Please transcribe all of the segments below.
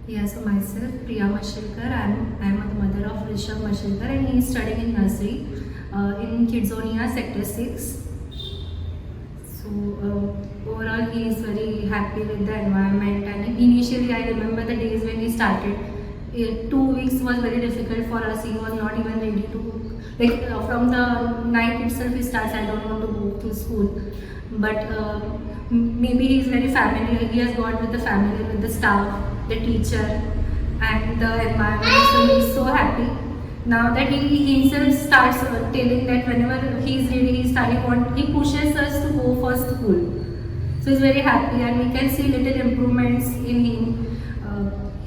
Yeah, so myself, Priya Mashilkar, I'm the mother of Rishabh Mashilkar and he is studying in nursery in Kidzonia Sector 6. So overall he is very happy with the environment, and initially I remember the days when he started. 2 weeks was very difficult for us. He was not even ready to, from the night itself he starts, I don't want to go to school. But maybe he is very familiar. He has got with the family, with the staff, the teacher, and the environment. So he is so happy. Now that he himself starts telling that whenever he is ready, he pushes us to go for school. So he's very happy, and we can see little improvements in him.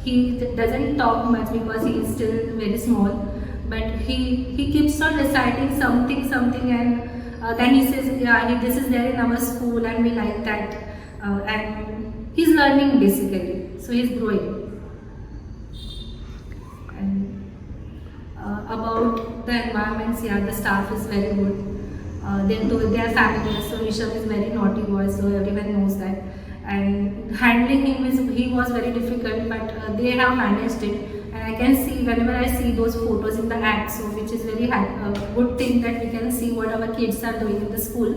He doesn't talk much because he is still very small, but he keeps on reciting something, and then he says, "Yeah, this is there in our school, and we like that." And he's learning basically, so he's growing. And about the environments, yeah, the staff is very good. They are familiar, so Rishabh is very naughty boy, so everyone knows that. And handling him he was very difficult, but they have managed it. And I can see whenever I see those photos in the app, so which is very good thing that we can see what our kids are doing in the school.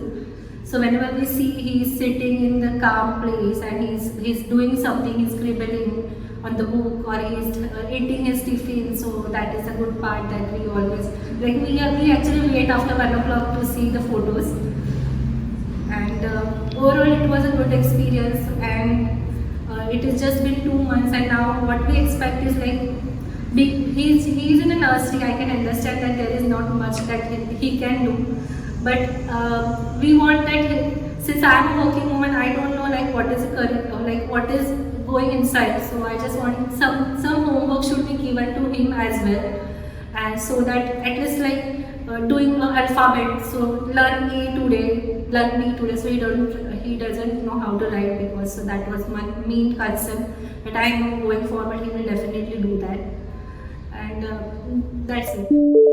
So whenever we see he is sitting in the calm place and he's doing something, he's scribbling on the book, or he's eating his tiffin. So that is a good part that we always we actually wait after 1 o'clock to see the photos. And overall it was a good experience, and it has just been 2 months, and now what we expect is he's in a nursery. I can understand that there is not much that he can do, but we want that since I'm a working woman, I don't know what is the career, what is going inside. So I just want some homework should be given to him as well, and so that at least doing alphabet. So learn A today, learn B today. So he doesn't know how to write, because so that was my main concern. But I know going forward he will definitely do that, and that's it.